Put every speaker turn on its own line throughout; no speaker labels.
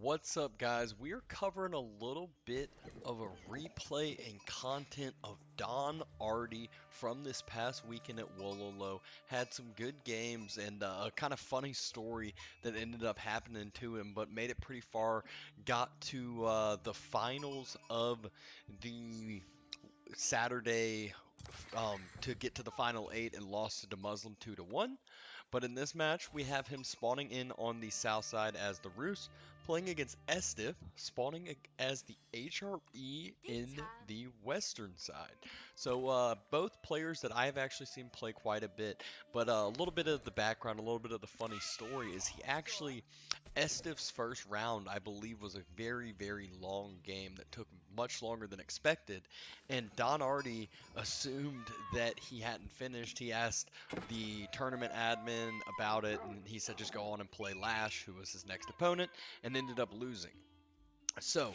What's up, guys? We're covering a little bit of a replay and content of Don Artie from this past weekend at Wololo. Had some good games and a kind of funny story that ended up happening to him, but made it pretty far. Got to the finals of the Saturday to get to the final eight and lost to the Muslim 2-1. But in this match, we have him spawning in on the south side as the Roos, playing against sdiff, spawning as the HRE in the western side. So both players that I have actually seen play quite a bit, but a little bit of the background, a little bit of the funny story is he actually sdiff's first round, I believe, was a very, very long game that took much longer than expected, and Don Artie assumed that he hadn't finished. He asked the tournament admin about it, and he said just go on and play Lash, who was his next opponent, and ended up losing. So,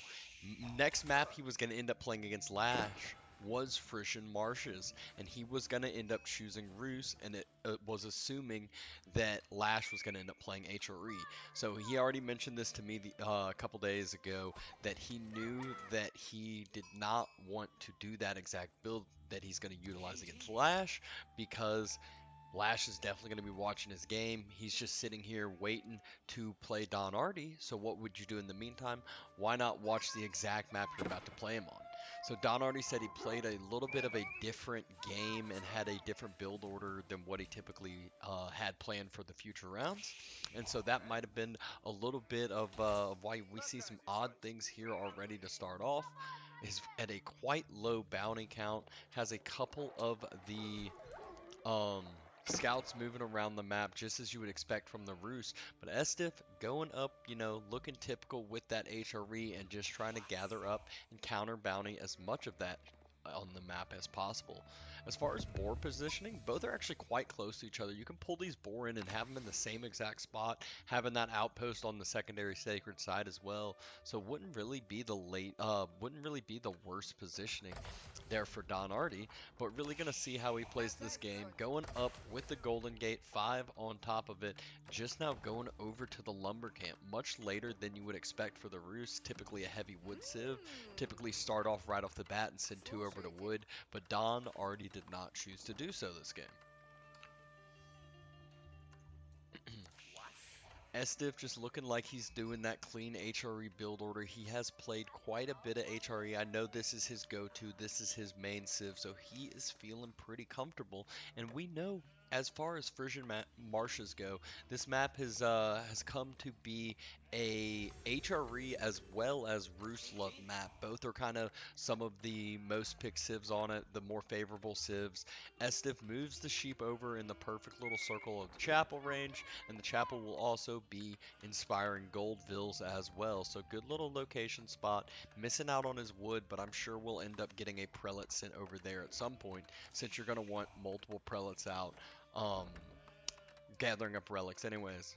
next map he was going to end up playing against Lash was Frisian Marshes, and he was going to end up choosing Roos, and it was assuming that Lash was going to end up playing HRE. So he already mentioned this to me a couple days ago, that he knew that he did not want to do that exact build that he's going to utilize against Lash, because Lash is definitely going to be watching his game. He's just sitting here waiting to play Don Artie. So what would you do in the meantime? Why not watch the exact map you're about to play him on? So Don Artie said he played a little bit of a different game and had a different build order than what he typically had planned for the future rounds. And so that might have been a little bit of why we see some odd things here already to start off. Is at a quite low bounty count, has a couple of the scouts moving around the map just as you would expect from the Roos, but sdiff going up, looking typical with that HRE and just trying to gather up and counter bounty as much of that on the map as possible. As far as boar positioning, both are actually quite close to each other. You can pull these boar in and have them in the same exact spot, having that outpost on the secondary sacred side as well. So wouldn't really be the worst positioning there for Don Artie, but really gonna see how he plays this game. Going up with the Golden Gate 5 on top of it, just now going over to the lumber camp, much later than you would expect for the Roost. Typically a heavy wood sieve, typically start off right off the bat and send 2 over to wood, but Don Artie did not choose to do so this game. sdiff just looking like he's doing that clean HRE build order. He has played quite a bit of HRE. I know this is his go-to. This is his main civ, so he is feeling pretty comfortable. And we know, as far as Frisian Marshes go, this map has come to be a HRE as well as Roost Love map. Both are kind of some of the most picked civs on it, the more favorable civs. sdiff moves the sheep over in the perfect little circle of the chapel range, and the chapel will also be inspiring gold vills as well. So good little location spot. Missing out on his wood, but I'm sure we'll end up getting a prelate sent over there at some point, since you're going to want multiple prelates out gathering up relics anyways.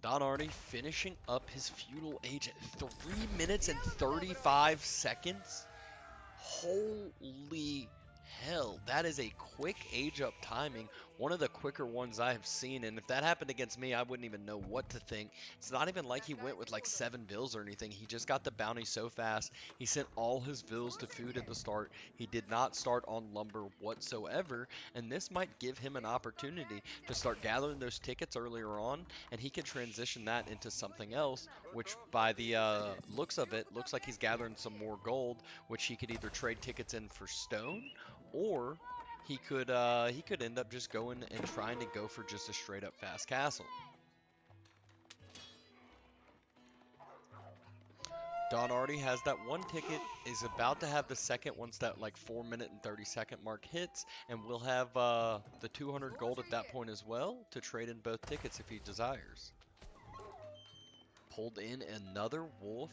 Don Artie finishing up his feudal age at 3 minutes and 35 seconds. Holy hell, that is a quick age up timing, one of the quicker ones I have seen, and if that happened against me, I wouldn't even know what to think. It's not even like he went with like 7 vills or anything. He just got the bounty so fast. He sent all his vills to food at the start. He did not start on lumber whatsoever, and this might give him an opportunity to start gathering those tickets earlier on, and he can transition that into something else, which by the looks of it, looks like he's gathering some more gold, which he could either trade tickets in for stone, or he could end up just going and trying to go for just a straight up fast castle. Don Artie has that one ticket, is about to have the second once that like 4 minute and 30-second mark hits, and we'll have the 200 gold at that point as well to trade in both tickets if he desires. Pulled in another wolf.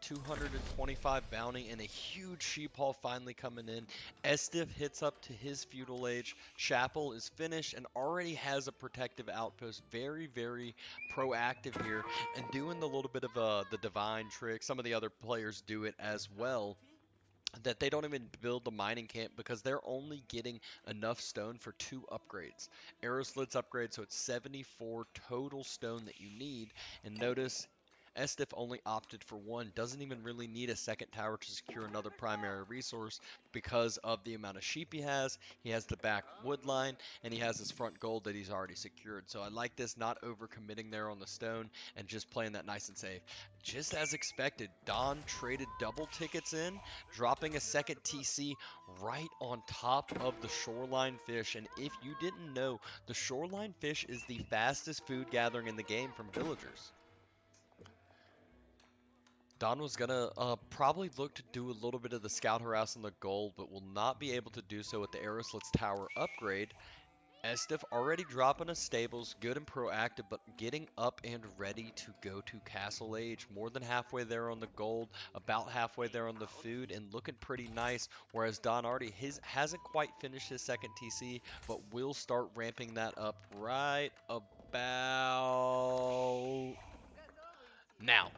225 bounty and a huge sheep haul finally coming in. sdiff hits up to his feudal age. Chapel is finished and already has a protective outpost. Very, very proactive here and doing the little bit of the divine trick. Some of the other players do it as well. that they don't even build the mining camp because they're only getting enough stone for 2 upgrades. Arrow slits upgrade, so it's 74 total stone that you need. And notice sdiff only opted for 1, doesn't even really need a second tower to secure another primary resource because of the amount of sheep he has the back wood line, and he has his front gold that he's already secured. So I like this, not overcommitting there on the stone and just playing that nice and safe. Just as expected, Don traded double tickets in, dropping a second TC right on top of the shoreline fish. And if you didn't know, the shoreline fish is the fastest food gathering in the game from villagers. Don was gonna probably look to do a little bit of the scout harass on the gold, but will not be able to do so with the Aeroslit's tower upgrade. sdiff already dropping a stables, good and proactive, but getting up and ready to go to Castle Age. More than halfway there on the gold, about halfway there on the food, and looking pretty nice. Whereas Don Artie hasn't quite finished his second TC, but will start ramping that up right about now.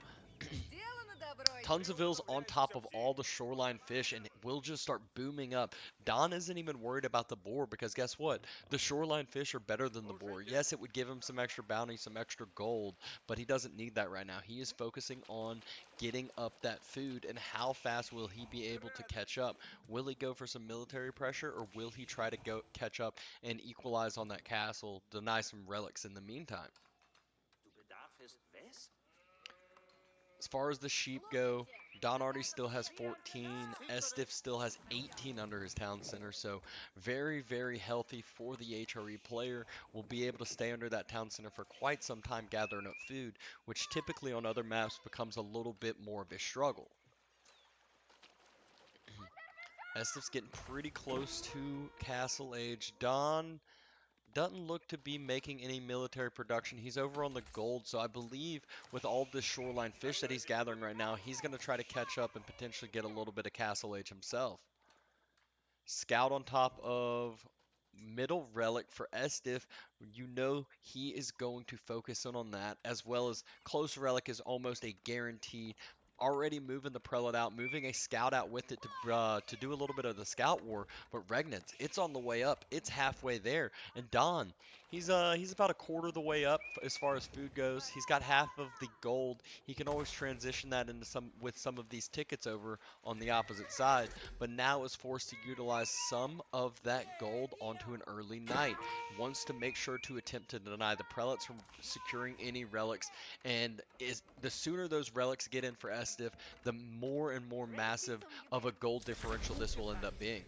Tons of vills on top of all the shoreline fish, and it will just start booming up. Don isn't even worried about the boar because guess what? The shoreline fish are better than the boar. Yes, it would give him some extra bounty, some extra gold, but he doesn't need that right now. He is focusing on getting up that food, and how fast will he be able to catch up? Will he go for some military pressure, or will he try to go catch up and equalize on that castle, deny some relics in the meantime? As far as the sheep go, Don Artie still has 14, sdiff still has 18 under his town center, so very, very healthy for the HRE player. Will be able to stay under that town center for quite some time gathering up food, which typically on other maps becomes a little bit more of a struggle. sdiff's getting pretty close to Castle Age. Don doesn't look to be making any military production. He's over on the gold, so I believe with all this shoreline fish that he's gathering right now, he's going to try to catch up and potentially get a little bit of Castle Age himself. Scout on top of middle relic for sdiff. You know he is going to focus in on that, as well as close relic is almost a guarantee. Already moving the prelate out, moving a scout out with it to do a little bit of the scout war. But Regnance, it's on the way up. It's halfway there. And Don, he's about a quarter of the way up as far as food goes. He's got half of the gold. He can always transition that into some of these tickets over on the opposite side. But now is forced to utilize some of that gold onto an early knight. Wants to make sure to attempt to deny the prelates from securing any relics, and the sooner those relics get in for sdiff, the more and more massive of a gold differential this will end up being.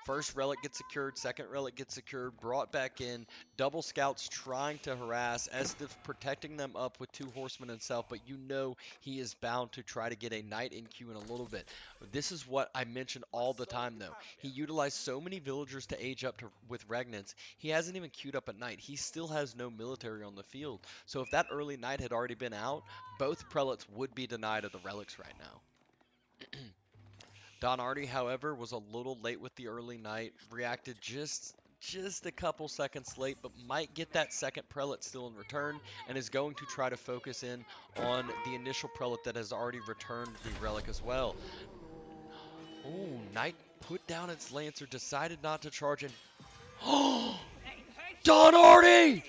First relic gets secured, second relic gets secured, brought back in, double scouts trying to harass, sdiff protecting them up with 2 horsemen himself, but you know he is bound to try to get a knight in queue in a little bit. This is what I mentioned all the time though. He utilized so many villagers to age up with Regnance, he hasn't even queued up a knight. He still has no military on the field. So if that early knight had already been out, both prelates would be denied of the relics right now. Don Artie, however, was a little late with the early knight, reacted just a couple seconds late, but might get that second prelate still in return, and is going to try to focus in on the initial prelate that has already returned the relic as well. Oh, knight put down its lancer, decided not to charge, and Don Artie!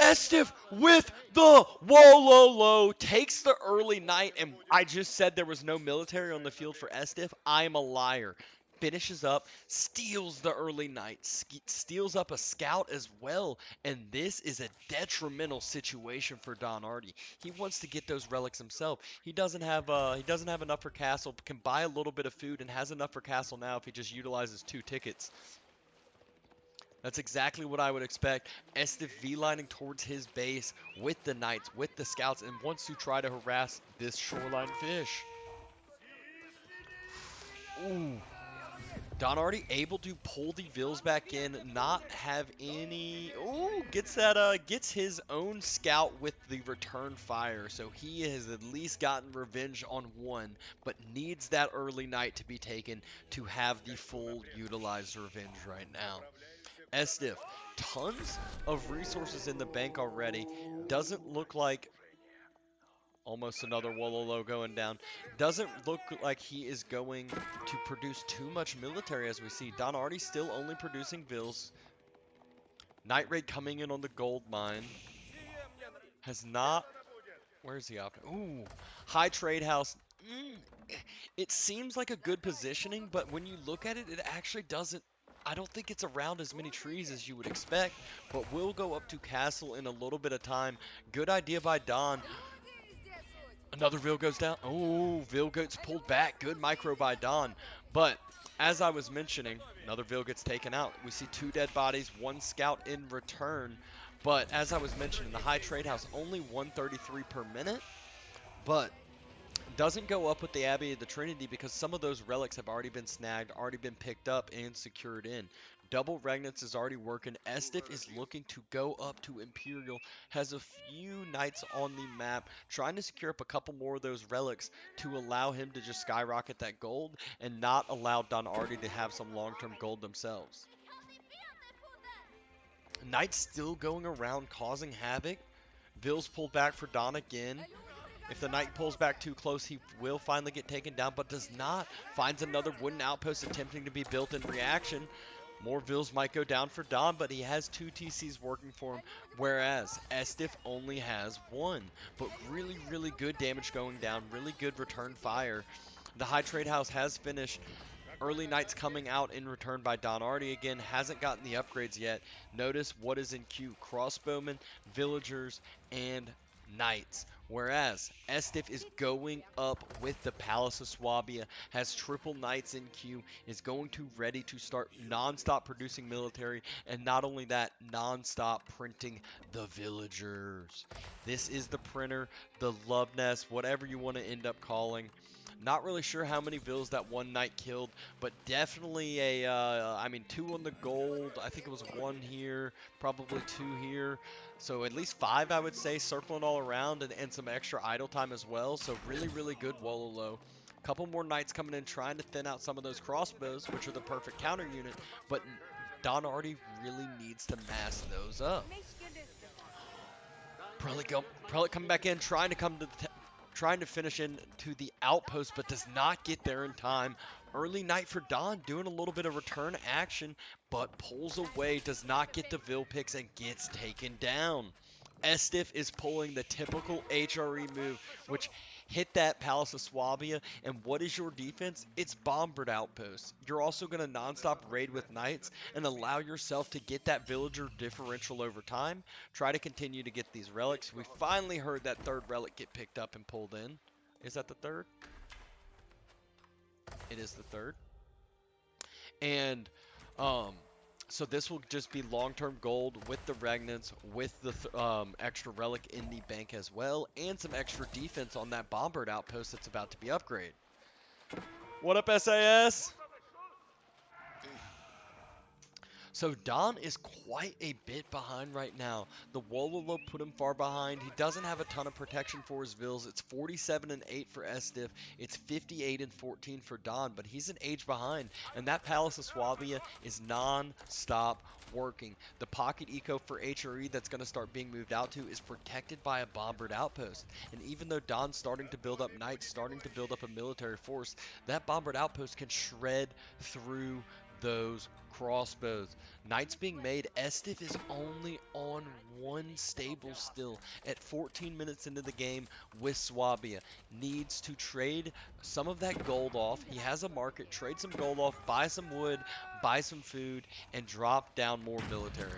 sdiff with the Wololo takes the early knight, and I just said there was no military on the field for sdiff. I'm a liar. Finishes up, steals the early knight, steals up a scout as well, and this is a detrimental situation for Don Artie. He wants to get those relics himself. He doesn't have enough for castle, can buy a little bit of food, and has enough for castle now if he just utilizes 2 tickets. That's exactly what I would expect. sdiff V-lining towards his base with the knights, with the scouts, and wants to try to harass this shoreline fish. Ooh. Don Artie able to pull the vills back in, not have any. Ooh, gets his own scout with the return fire, so he has at least gotten revenge on one, but needs that early knight to be taken to have the full utilized revenge right now. sdiff, tons of resources in the bank already. Doesn't look like Almost another Wololo going down. Doesn't look like he is going to produce too much military as we see. Don Artie still only producing Vils. Night Raid coming in on the gold mine. Has not... Where's the option? Ooh, high trade house. It seems like a good positioning, but when you look at it, it actually doesn't. I don't think it's around as many trees as you would expect, but we'll go up to castle in a little bit of time. Good idea by Don. Another Vil goes down. Oh, Vil gets pulled back. Good micro by Don. But as I was mentioning, another Vil gets taken out. We see 2 dead bodies, 1 scout in return. But as I was mentioning, the high trade house only 133 per minute. But doesn't go up with the Abbey of the Trinity because some of those relics have already been snagged, already been picked up and secured in. Double Regnance is already working. Sdiff is looking to go up to Imperial. Has a few knights on the map, trying to secure up a couple more of those relics to allow him to just skyrocket that gold and not allow Don Artie to have some long-term gold themselves. Knights still going around causing havoc. Vils pulled back for Don again. If the knight pulls back too close, he will finally get taken down, but does not. Finds another wooden outpost attempting to be built in reaction. More Vils might go down for Don, but he has 2 TCs working for him, whereas Sdiff only has 1. But really, really good damage going down, really good return fire. The high trade house has finished. Early knights coming out in return by Don Artie again. Hasn't gotten the upgrades yet. Notice what is in queue. Crossbowmen, villagers, and knights. Whereas Sdiff is going up with the Palace of Swabia, has triple knights in queue, is going to ready to start non-stop producing military, and not only that, non-stop printing the villagers. This is the printer, the love nest, whatever you want to end up calling. Not really sure how many Vils that one knight killed, but definitely I mean, 2 on the gold. I think it was 1 here, probably 2 here. So at least 5, I would say, circling all around, and some extra idle time as well. So really, really good Wololo. Couple more knights coming in, trying to thin out some of those crossbows, which are the perfect counter unit. But Don Artie really needs to mass those up. Prelate coming back in, trying to finish into the outpost, but does not get there in time. Early night for Don, doing a little bit of return action, but pulls away, does not get the Vil picks, and gets taken down. Sdiff is pulling the typical HRE move, which hit that Palace of Swabia, and what is your defense? It's Bombard Outposts. You're also going to non-stop raid with Knights and allow yourself to get that villager differential over time. Try to continue to get these relics. We finally heard that 3rd relic get picked up and pulled in. Is that the 3rd? It is the 3rd. And, so this will just be long-term gold with the Regnants, with the extra relic in the bank as well, and some extra defense on that Bombard outpost that's about to be upgraded. What up, SAS? So Don is quite a bit behind right now. The Wololo put him far behind. He doesn't have a ton of protection for his Vils. It's 47 and 8 for Sdiff. It's 58 and 14 for Don, but he's an age behind. And that Palace of Swabia is non-stop working. The pocket eco for HRE that's going to start being moved out to is protected by a Bombard outpost. And even though Don's starting to build up knights, starting to build up a military force, that Bombard outpost can shred through those crossbows. Knights being made. Sdiff is only on 1 stable still at 14 minutes into the game with Swabia. Needs to trade some of that gold off. He has a market. Trade some gold off, buy some wood, buy some food, and drop down more military.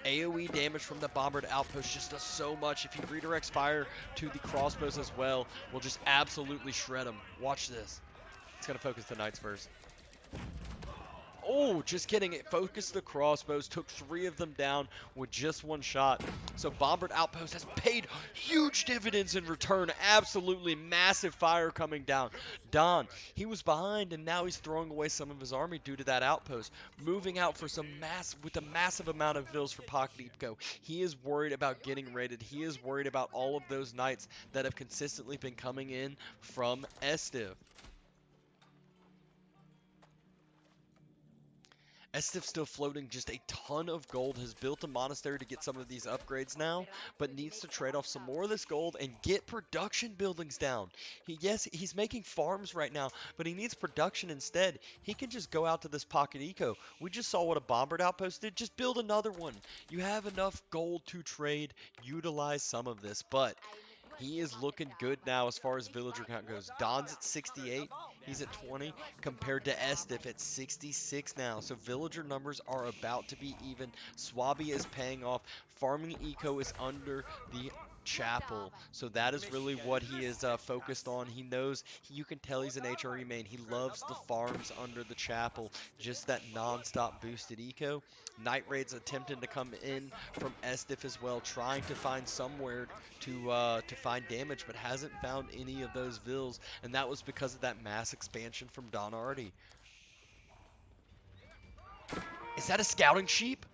AoE damage from the Bombard outpost just does so much. If he redirects fire to the crossbows as well, will just absolutely shred them. Watch this. It's going to focus the Knights first. Oh, just kidding. It focused the crossbows, took 3 of them down with just 1 shot. So Bombard Outpost has paid huge dividends in return. Absolutely massive fire coming down. Don, he was behind, and now he's throwing away some of his army due to that outpost. Moving out for with a massive amount of Vils for Pocket Eco. He is worried about getting raided. He is worried about all of those Knights that have consistently been coming in from Sdiff. Estif still floating just a ton of gold, has built a monastery to get some of these upgrades now, but needs to trade off some more of this gold and get production buildings down. Yes, he's making farms right now, but he needs production instead. He can just go out to this pocket eco. We just saw what a bombard outpost did. Just build another one. You have enough gold to trade. Utilize some of this, but he is looking good now as far as villager count goes. Don's at 68. He's at 20 compared to Estif at 66 now. So villager numbers are about to be even. Swabi is paying off. Farming eco is under the chapel. So that is really what he is focused on. He knows, you can tell he's an HRE main. He loves the farms under the chapel. Just that non-stop boosted eco. Night Raid's attempting to come in from Estif as well, trying to find somewhere to find damage, but hasn't found any of those vills, and that was because of that mass expansion from Don Artie. Is that a scouting sheep?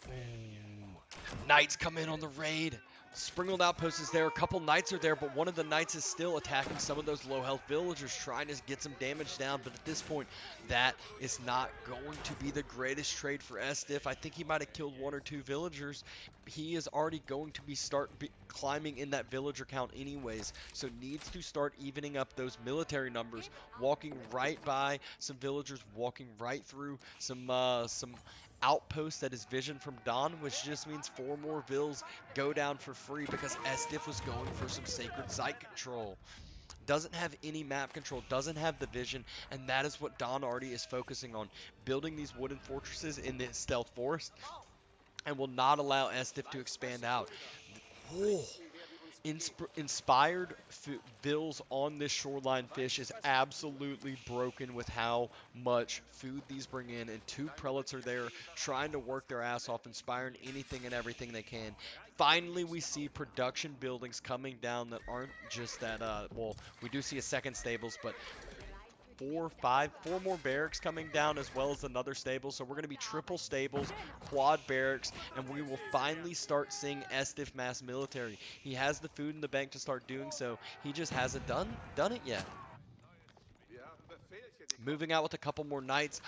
Ooh. Knights come in on the raid. Sprinkled outpost is there. A couple knights are there, but one of the knights is still attacking some of those low health villagers, trying to get some damage down. But at this point, that is not going to be the greatest trade for sdiff. I think he might have killed 1 or 2 villagers. He is already going to be climbing in that villager count anyways, so needs to start evening up those military numbers, walking right by some villagers, walking right through some outpost that is vision from Don, which just means 4 more vills go down for free because sdiff was going for some sacred site control. Doesn't have any map control, doesn't have the vision, and that is what Don Artie is focusing on, building these wooden fortresses in the stealth forest, and will not allow sdiff to expand out. Oh. Inspired vills on this shoreline fish is absolutely broken with how much food these bring in, and 2 prelates are there trying to work their ass off, inspiring anything and everything they can. Finally, we see production buildings coming down that aren't just that, well, we do see a second stables, but 4 more barracks coming down, as well as another stable. So we're going to be triple stables, quad barracks, and we will finally start seeing sdiff mass military. He has the food in the bank to start doing so. He just hasn't done it yet. Moving out with a couple more knights.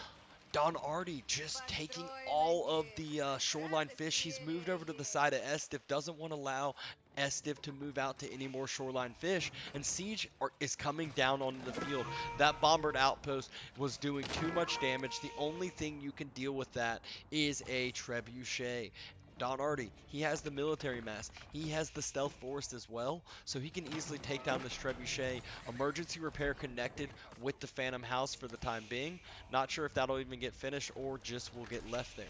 Don Artie just taking all of the shoreline fish. He's moved over to the side of sdiff, doesn't want to allow sdiff to move out to any more shoreline fish, and Siege is coming down onto the field. That bombard outpost was doing too much damage. The only thing you can deal with that is a trebuchet. Don Artie, he has the military mass. He has the stealth forest as well, so he can easily take down this trebuchet. Emergency repair connected with the Phantom House for the time being. Not sure if that'll even get finished or just will get left there.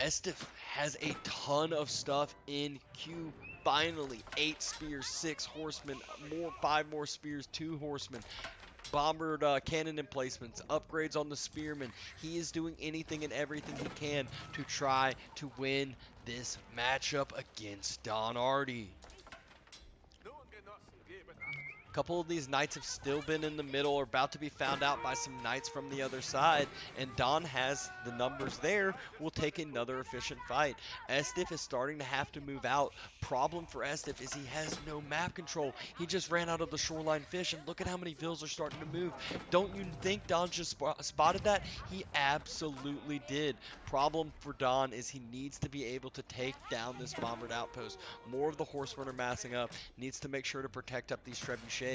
sdiff has a ton of stuff in queue. Finally, 8 spears, 6 horsemen, 5 more spears, 2 horsemen. Bombard cannon emplacements, upgrades on the spearmen. He is doing anything and everything he can to try to win this matchup against Don Artie. A couple of these knights have still been in the middle, or about to be found out by some knights from the other side, and Don has the numbers there, will take another efficient fight. sdiff is starting to have to move out. Problem for sdiff is he has no map control. He just ran out of the shoreline fish, and look at how many vills are starting to move. Don't you think Don just spotted that? He absolutely did. Problem for Don is he needs to be able to take down this bombard outpost. More of the horsemen are massing up. Needs to make sure to protect up these trebuchets.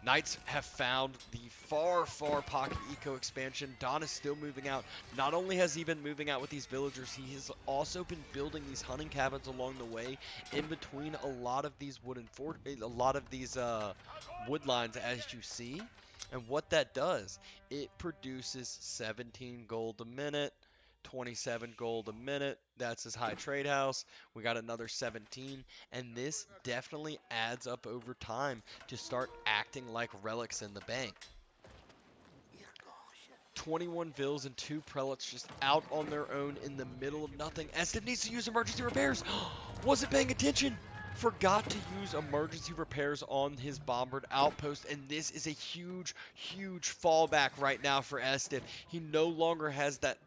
Knights have found the far pocket eco expansion. Don is still moving out. Not only has he been moving out with these villagers, he has also been building these hunting cabins along the way, in between a lot of these wood lines, as you see. And what that does, it produces 17 gold a minute. 27 gold a minute. That's his high trade house. We got another 17, and this definitely adds up over time to start acting like relics in the bank. 21 vills and 2 prelates just out on their own in the middle of nothing. sdiff needs to use emergency repairs. Wasn't paying attention. Forgot to use emergency repairs on his bombard outpost, and this is a huge fallback right now for sdiff. He no longer has that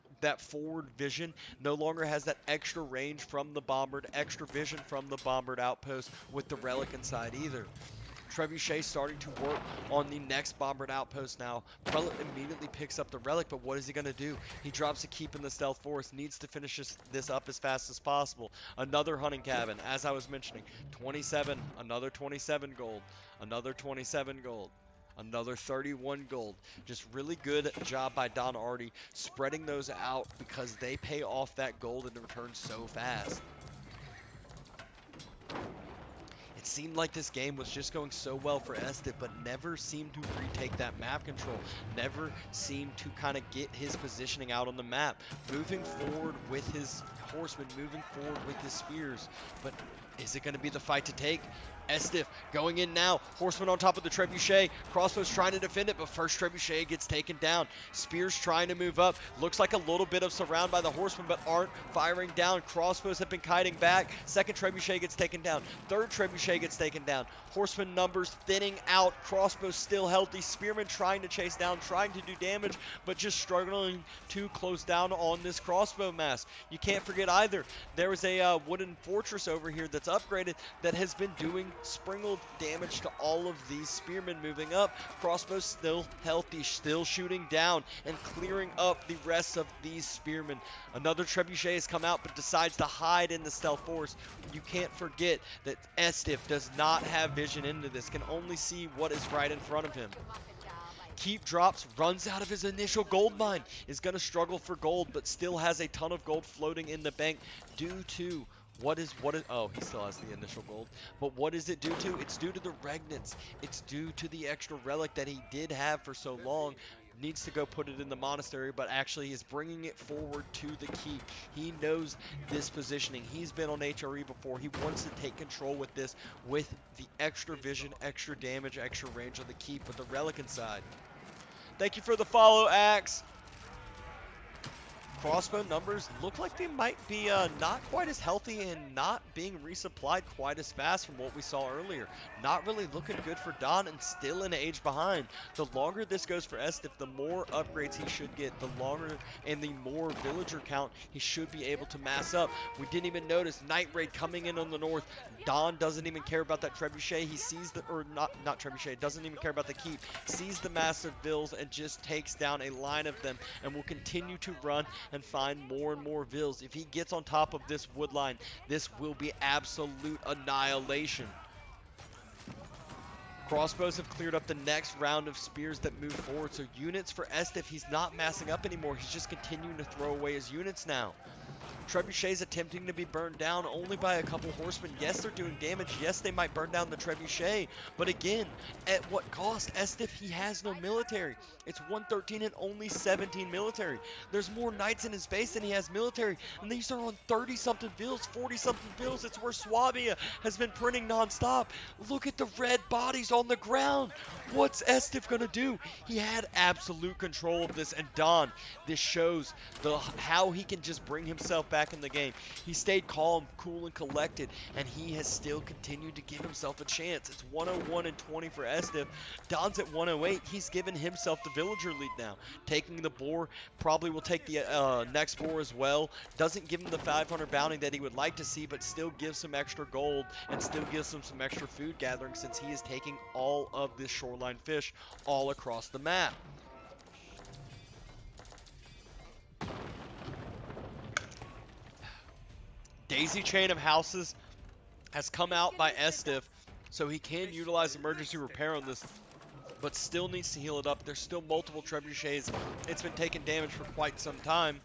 forward vision, no longer has that extra range from the bombard, extra vision from the bombard outpost with the relic inside either. Trebuchet starting to work on the next Bombard outpost now. Prelate immediately picks up the relic, but what is he going to do? He drops a keep in the stealth forest, needs to finish this up as fast as possible. Another hunting cabin, as I was mentioning. 27, another 27 gold, another 27 gold. Another 31 gold. Just really good job by Don Artie spreading those out because they pay off that gold in return so fast. It seemed like this game was just going so well for sdiff, but never seemed to retake that map control. Never seemed to kind of get his positioning out on the map. Moving forward with his horsemen, moving forward with his spears. But is it going to be the fight to take? sdiff going in now. Horseman on top of the trebuchet. Crossbows trying to defend it, but first trebuchet gets taken down. Spears trying to move up. Looks like a little bit of surround by the horsemen, but aren't firing down. Crossbows have been kiting back. Second trebuchet gets taken down. Third trebuchet gets taken down. Horseman numbers thinning out. Crossbows still healthy. Spearmen trying to chase down, trying to do damage, but just struggling to close down on this crossbow mass. You can't forget either, there is a wooden fortress over here that's upgraded that has been doing sprinkled damage to all of these spearmen moving up. Crossbows still healthy, still shooting down and clearing up the rest of these spearmen. Another trebuchet has come out but decides to hide in the stealth forest. You can't forget that sdiff does not have vision into this, can only see what is right in front of him. Keep drops, runs out of his initial gold mine, is going to struggle for gold, but still has a ton of gold floating in the bank due to oh, he still has the initial gold. But what is it due to? It's due to the regnants. It's due to the extra relic that he did have for so long. Needs to go put it in the monastery, but actually is bringing it forward to the keep. He knows this positioning. He's been on HRE before. He wants to take control with this, with the extra vision, extra damage, extra range of the keep with the relic inside. Thank you for the follow, Axe. Crossbow numbers look like they might be not quite as healthy and not being resupplied quite as fast from what we saw earlier. Not really looking good for Don and still an age behind. The longer this goes for sdiff, the more upgrades he should get. The longer and the more villager count he should be able to mass up. We didn't even notice Night Raid coming in on the north. Don doesn't even care about that trebuchet. He sees the, or not trebuchet, doesn't even care about the keep. Sees the massive vills and just takes down a line of them and will continue to run and find more and more vills. If he gets on top of this wood line, this will be absolute annihilation. Crossbows have cleared up the next round of spears that move forward, so units for sdiff, he's not massing up anymore. He's just continuing to throw away his units now. Trebuchet's attempting to be burned down only by a couple horsemen. Yes, they're doing damage. Yes, they might burn down the trebuchet. But again, at what cost? sdiff, he has no military. It's 113 and only 17 military. There's more knights in his base than he has military. And these are on 30-something vills, 40-something vills. It's where Swabia has been printing nonstop. Look at the red bodies on the ground. What's sdiff going to do? He had absolute control of this. And Don, this shows how he can just bring himself back in the game. He stayed calm, cool, and collected, and he has still continued to give himself a chance. It's 101 and 20 for sdiff. Don's at 108. He's given himself the villager lead now. Taking the boar, probably will take the next boar as well. Doesn't give him the 500 bounty that he would like to see, but still gives some extra gold and still gives him some extra food gathering since he is taking all of this shoreline fish all across the map. Daisy Chain of Houses has come out by sdiff, so he can utilize emergency repair on this, but still needs to heal it up. There's still multiple trebuchets. It's been taking damage for quite some time.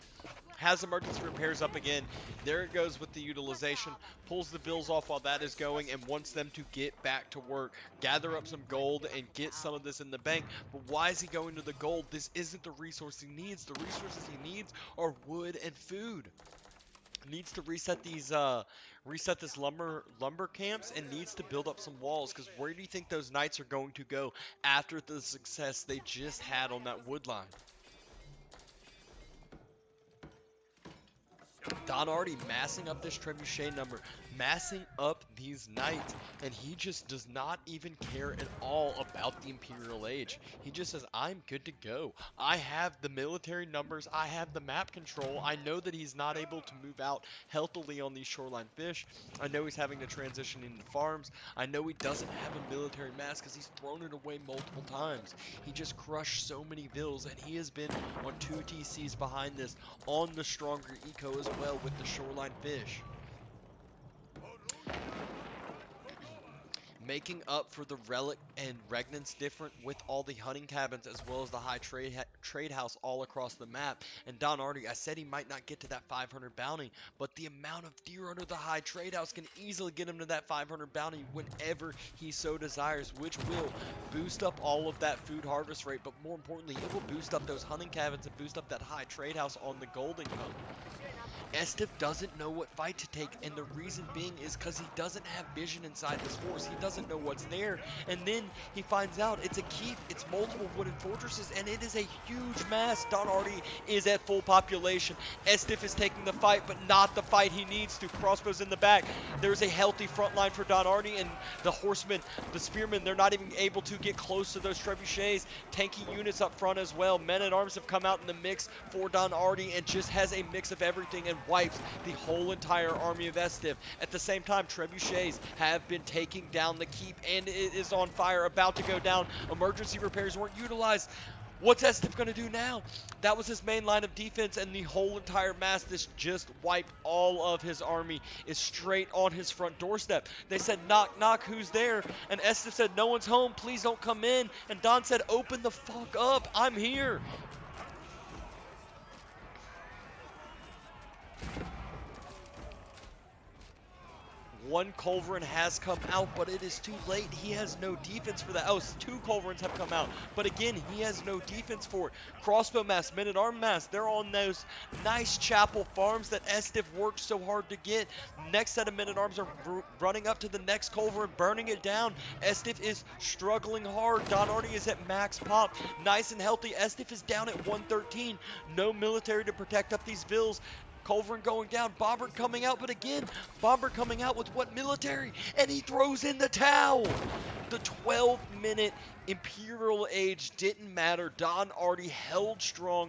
Has emergency repairs up again. There it goes with the utilization. Pulls the bills off while that is going and wants them to get back to work. Gather up some gold and get some of this in the bank. But why is he going to the gold? This isn't the resource he needs. The resources he needs are wood and food. Needs to reset these reset this lumber camps and needs to build up some walls, because where do you think those knights are going to go after the success they just had on that wood line? Don Artie massing up this trebuchet number, massing up these knights, and he just does not even care at all about the Imperial Age. He just says, I'm good to go. I have the military numbers, I have the map control, I know that he's not able to move out healthily on these shoreline fish. I know he's having to transition into farms. I know he doesn't have a military mass because he's thrown it away multiple times. He just crushed so many vills, and he has been on 2 TCs behind this on the stronger eco as well with the shoreline fish. Making up for the relic and regnance different with all the hunting cabins as well as the high trade house all across the map. And Don Artie, I said he might not get to that 500 bounty, but the amount of deer under the high trade house can easily get him to that 500 bounty whenever he so desires, which will boost up all of that food harvest rate, but more importantly, it will boost up those hunting cabins and boost up that high trade house on the gold income. sdiff doesn't know what fight to take, and the reason being is because he doesn't have vision inside this force. He doesn't know what's there, and then he finds out it's a keep, it's multiple wooden fortresses, and it is a huge mass. Don Artie is at full population. sdiff is taking the fight, but not the fight he needs to. Crossbows in the back. There's a healthy front line for Don Artie, and the horsemen, the spearmen, they're not even able to get close to those trebuchets. Tanky units up front as well. Men-at-arms have come out in the mix for Don Artie and just has a mix of everything and wipes the whole entire army of sdiff. At the same time, trebuchets have been taking down the keep, and it is on fire, about to go down. Emergency repairs weren't utilized. What's sdiff going to do now? That was his main line of defense, and the whole entire mass, this just wiped all of his army, is straight on his front doorstep. They said, knock, knock, who's there? And sdiff said, no one's home, please don't come in. And Don said, open the fuck up, I'm here. One culverin has come out, but it is too late. He has no defense for that. Oh, 2 culverins have come out, but again, he has no defense for it. Crossbow mass, men-at-arm mass, they're on those nice chapel farms that sdiff worked so hard to get. Next set of men-at-arms are running up to the next culverin, burning it down. sdiff is struggling hard. Don Artie is at max pop, nice and healthy. sdiff is down at 113. No military to protect up these vills. Culverin going down, Bombard coming out, but again, Bombard coming out with what military? And he throws in the towel! The 12-minute Imperial Age didn't matter. Don Artie held strong.